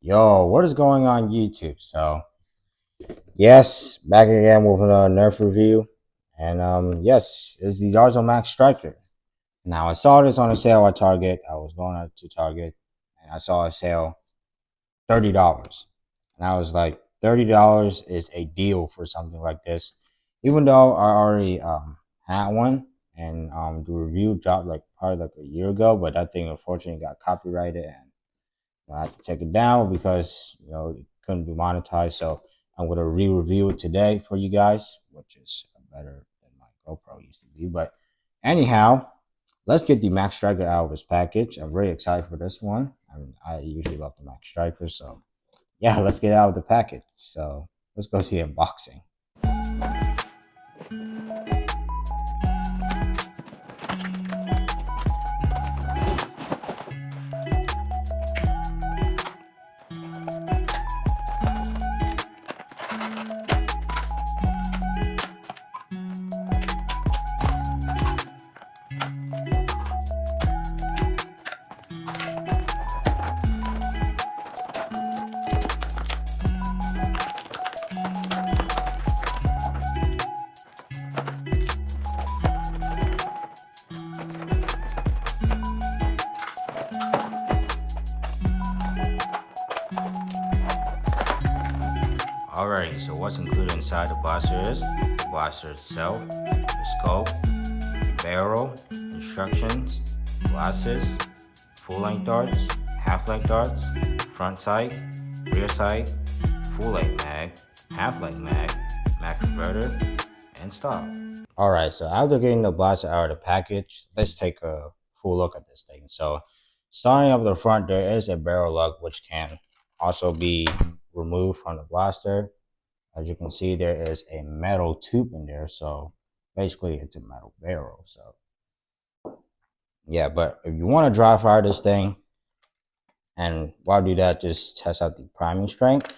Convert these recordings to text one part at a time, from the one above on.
Yo, what is going on YouTube? So, yes, back again with another Nerf review. And yes, it's the Darzo Max Stryker. Now, I saw this on a sale at Target. I was going out to Target and I saw a sale $30. And I was like, $30 is a deal for something like this. Even though I already had one and the review dropped like probably like a year ago, but that thing unfortunately got copyrighted and I had to take it down because it couldn't be monetized. So I'm gonna re-review it today for you guys, which is better than my GoPro used to be. But anyhow, let's get the Max Striker out of this package. I'm very excited for this one. I mean, I usually love the Max Striker, so yeah, let's get out of the package. So let's go to the unboxing. Alrighty, so what's included inside the blaster is the blaster itself, the scope, the barrel, instructions, glasses, full-length darts, half-length darts, front sight, rear sight, full-length mag, half-length mag, mag converter, and stock. Alright, so after getting the blaster out of the package, let's take a full look at this thing. So starting up the front, there is a barrel lug which can also be removed from the blaster. As you can see, there is a metal tube in there, so basically it's a metal barrel. So yeah, but if you want to dry fire this thing, and while do that, just test out the priming strength.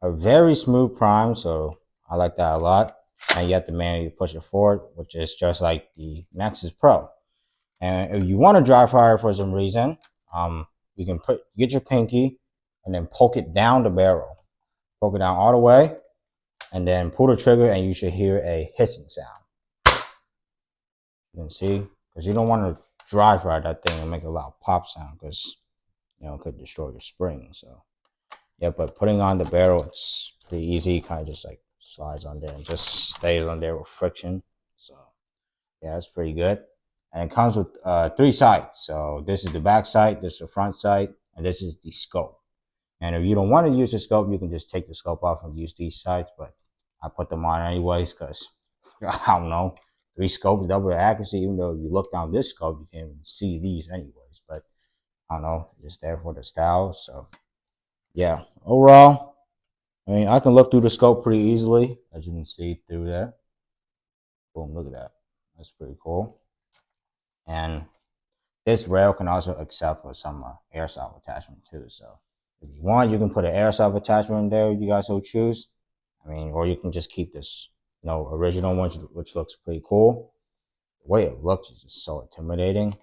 A very smooth prime, so I like that a lot. And you have to manually push it forward, which is just like the Nexus Pro. And if you want to dry fire for some reason, you can get your pinky and then poke it down the barrel. Poke it down all the way, and then pull the trigger, and you should hear a hissing sound. You can see, because you don't want to dry fire that thing and make a loud pop sound, because it could destroy your spring. So yeah, but putting on the barrel, it's pretty easy. Kind of just like slides on there and just stays on there with friction. So yeah, that's pretty good. And it comes with 3 sights. So this is the back sight, this is the front sight, and this is the scope. And if you don't want to use the scope, you can just take the scope off and use these sights. But I put them on anyways because I don't know, 3 scopes, double the accuracy. Even though if you look down this scope, you can see these anyways. But I don't know, just there for the style. So yeah, overall, I mean, I can look through the scope pretty easily, as you can see through there. Boom, look at that. That's pretty cool. And this rail can also accept for some airsoft attachment too. So if you want, you can put an airsoft attachment in there if you guys so choose. I mean, or you can just keep this, original one, which looks pretty cool. The way it looks is just so intimidating.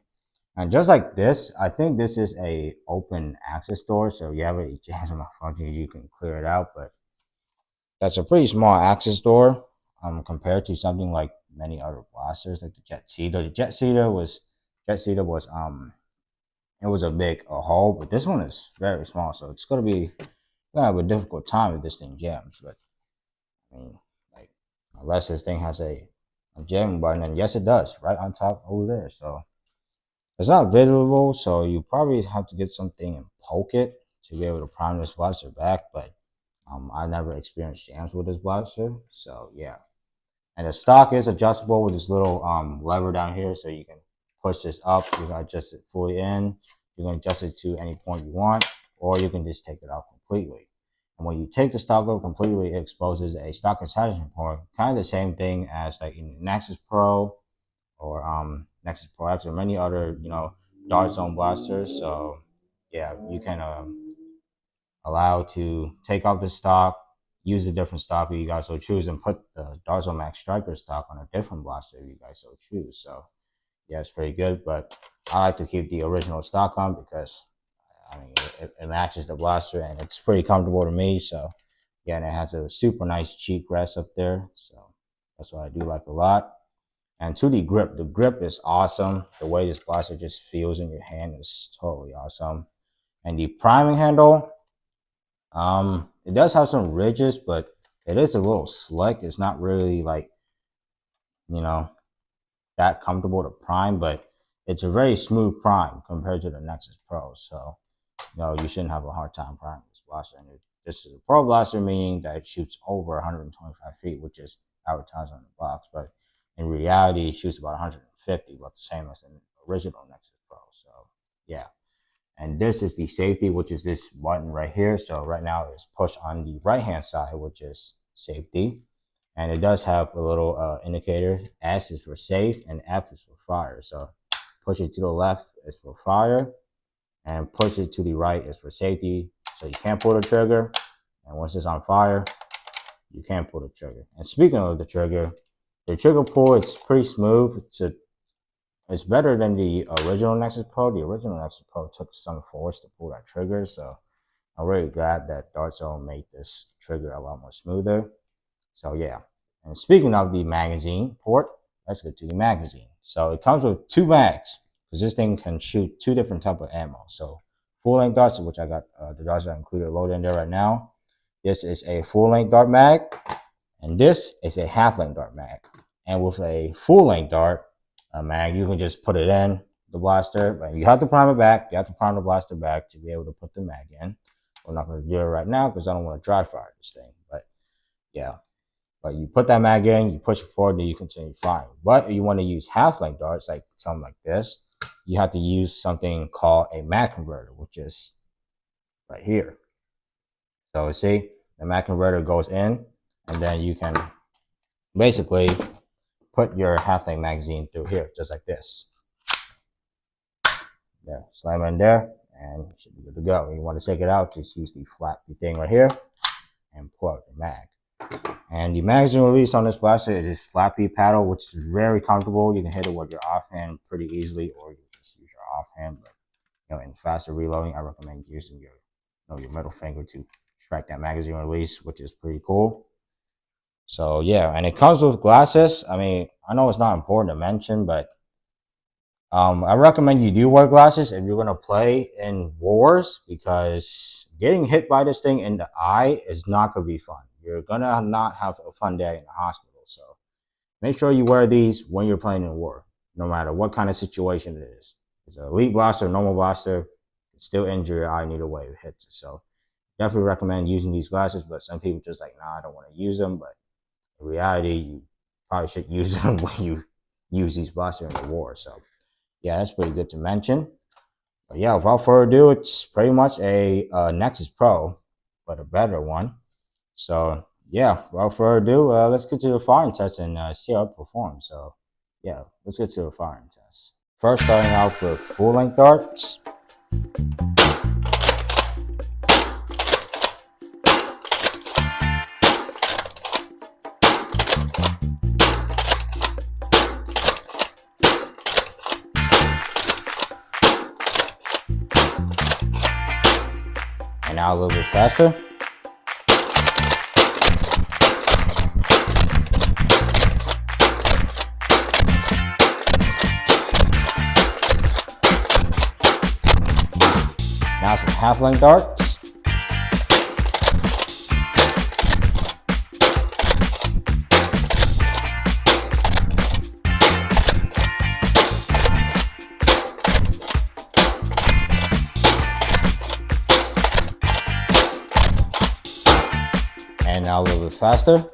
And just like this, I think this is a open access door. So if you have any jams or malfunctions, you can clear it out. But that's a pretty small access door compared to something like many other blasters like the Jet Cedar. The Jet Cedar was it was a big hole, but this one is very small, so it's gonna have a difficult time if this thing jams. But I mean, like, unless this thing has a jamming button, and yes, it does, right on top over there. So it's not visible, so you probably have to get something and poke it to be able to prime this blaster back. But I never experienced jams with this blaster, so yeah. And the stock is adjustable with this little lever down here, so you can push this up. You can adjust it fully in. You can adjust it to any point you want, or you can just take it off completely. And when you take the stock off completely, it exposes a stock attachment point, kind of the same thing as like in Nexus Pro or Nexus Pro X or many other Dart Zone blasters. So yeah, you can allow to take off the stock, use a different stock if you guys so choose, and put the Darzo Max Striker stock on a different blaster if you guys so choose. So yeah, it's pretty good, but I like to keep the original stock on because I mean it matches the blaster, and it's pretty comfortable to me. So yeah, and it has a super nice cheek rest up there. So that's what I do like a lot. And to the grip is awesome. The way this blaster just feels in your hand is totally awesome. And the priming handle, it does have some ridges, but it is a little slick. It's not really like, you know, that comfortable to prime, but it's a very smooth prime compared to the Nexus Pro. So, you shouldn't have a hard time priming this blaster. And this is a Pro blaster, meaning that it shoots over 125 feet, which is advertised on the box. But in reality, it shoots about 150, about the same as an original Nexus Pro. So, yeah. And this is the safety, which is this button right here. So right now it's pushed on the right-hand side, which is safety. And it does have a little indicator. S is for safe and F is for fire. So push it to the left is for fire, and push it to the right is for safety. So you can't pull the trigger. And once it's on fire, you can't pull the trigger. And speaking of the trigger pull, it's pretty smooth. It's better than the original Nexus Pro. The original Nexus Pro took some force to pull that trigger. So I'm really glad that Dark Zone made this trigger a lot more smoother. So yeah. And speaking of the magazine port, let's get to the magazine. So it comes with 2 mags, because this thing can shoot 2 different type of ammo. So full length darts, which I got the darts are included loaded in there right now. This is a full length dart mag, and this is a half length dart mag. And with a full length dart mag, you can just put it in the blaster, but you have to prime it back. You have to prime the blaster back to be able to put the mag in. We're not going to do it right now because I don't want to dry fire this thing. But yeah, but you put that mag in, you push it forward, then you continue firing. But if you want to use half length darts, like something like this, you have to use something called a mag converter, which is right here. So see, the mag converter goes in, and then you can basically put your half length magazine through here, just like this. There, slam it in there, and you should be good to go. When you want to take it out, just use the flappy thing right here and pull out the mag. And the magazine release on this blaster is this flappy paddle, which is very comfortable. You can hit it with your offhand pretty easily, or you can just use your offhand. But in faster reloading, I recommend using your middle finger to strike that magazine release, which is pretty cool. So yeah, and it comes with glasses. I mean, I know it's not important to mention, but I recommend you do wear glasses if you're gonna play in wars, because getting hit by this thing in the eye is not gonna be fun. You're gonna not have a fun day in the hospital. So make sure you wear these when you're playing in war, no matter what kind of situation it is. It's an elite blaster, normal blaster, it's still injure your eye either way it hits it. So definitely recommend using these glasses, but some people just like, nah, I don't want to use them. But in reality, you probably should use them when you use these blasters in the war. So yeah, that's pretty good to mention. But yeah, without further ado, it's pretty much a Nexus Pro, but a better one. So yeah, without further ado, let's get to the firing test and see how it performs. So yeah, let's get to the firing test. First, starting out with full length darts. And now a little bit faster. Now some half length darts. And now a little bit faster.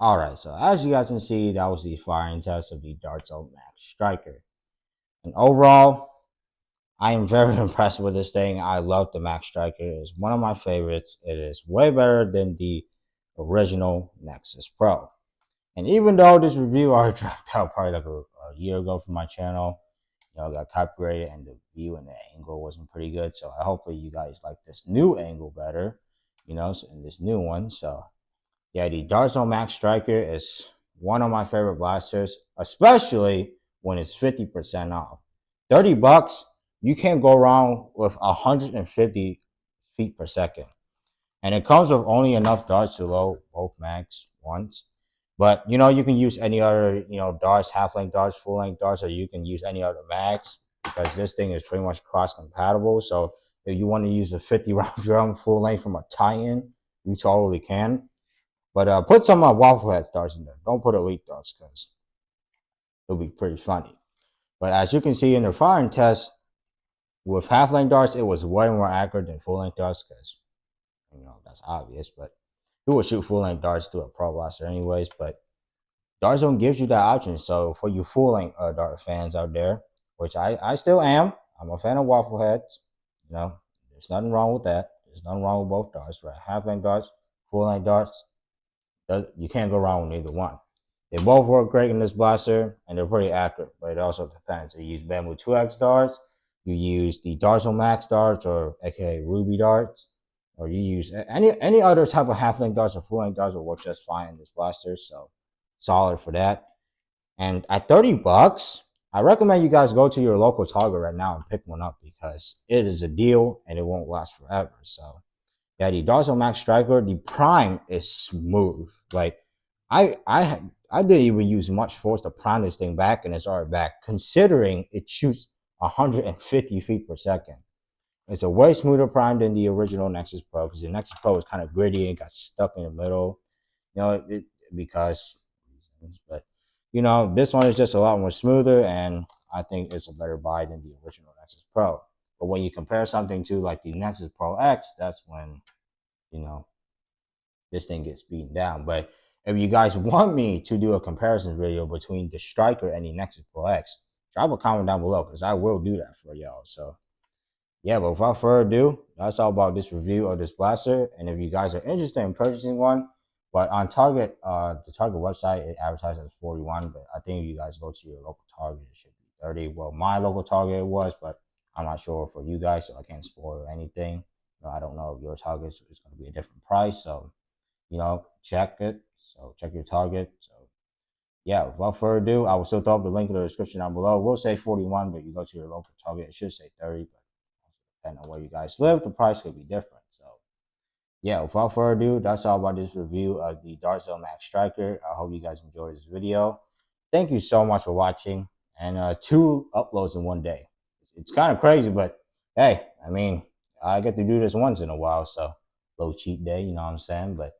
Alright, so as you guys can see, that was the firing test of the Darto Max Stryker. And overall, I am very impressed with this thing. I love the Max Stryker. It's one of my favorites. It is way better than the original Nexus Pro. And even though this review already dropped out probably like a year ago from my channel, got copyrighted and the view and the angle wasn't pretty good. So hopefully you guys like this new angle better, and this new one. So yeah, the Darzo Max Stryker is one of my favorite blasters, especially when it's 50% off. 30 bucks, you can't go wrong with 150 feet per second. And it comes with only enough darts to load both mags once. But you can use any other, darts, half length darts, full length darts, or you can use any other mags because this thing is pretty much cross compatible. So if you want to use a 50 round drum full length from a tie-in, you totally can. But put some waffle head darts in there. Don't put elite darts because it'll be pretty funny. But as you can see in the firing test, with half length darts, it was way more accurate than full length darts because that's obvious. But who would shoot full length darts to a pro blaster anyways? But darts don't gives you that option. So for you full length dart fans out there, which I still am, I'm a fan of waffle heads. There's nothing wrong with that. There's nothing wrong with both darts, right? Half length darts, full length darts. You can't go wrong with either one. They both work great in this blaster, and they're pretty accurate, but it also depends. You use Bamboo 2X darts, you use the Darzo Max darts, or aka Ruby darts, or you use any other type of half-length darts or full-length darts will work just fine in this blaster, so solid for that. And at 30 bucks, I recommend you guys go to your local Target right now and pick one up because it is a deal and it won't last forever. So yeah, the Darzo Max Stryker, the prime is smooth. Like I didn't even use much force to prime this thing back, and it's already back. Considering it shoots 150 feet per second, it's a way smoother prime than the original Nexus Pro because the Nexus Pro was kind of gritty and got stuck in the middle. Because reasons, but this one is just a lot more smoother, and I think it's a better buy than the original Nexus Pro. But when you compare something to like the Nexus Pro X, that's when you know this thing gets beaten down. But if you guys want me to do a comparison video between the Stryker and the Nexus Pro X, drop a comment down below because I will do that for y'all. So yeah, but without further ado, that's all about this review of this blaster. And if you guys are interested in purchasing one, but on Target, the Target website, it advertises as 41, but I think if you guys go to your local Target, it should be 30. Well, my local Target it was, but I'm not sure for you guys, so I can't spoil anything. I don't know if your Target is going to be a different price, so check it. So check your Target. So yeah, without further ado, I will still throw up the link in the description down below. We'll say 41, but you go to your local Target, it should say 30, but depending on where you guys live, the price could be different. So yeah, without further ado, that's all about this review of the Darzo Max Stryker. I hope you guys enjoyed this video. Thank you so much for watching, and 2 uploads in one day. It's kind of crazy, but hey, I mean, I get to do this once in a while, so little cheat day, you know what I'm saying? But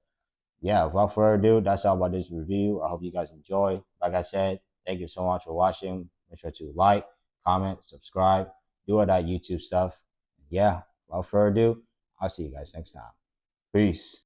yeah, without further ado, that's all about this review. I hope you guys enjoy. Like I said, thank you so much for watching. Make sure to like, comment, subscribe, do all that YouTube stuff. Yeah, without further ado, I'll see you guys next time. Peace.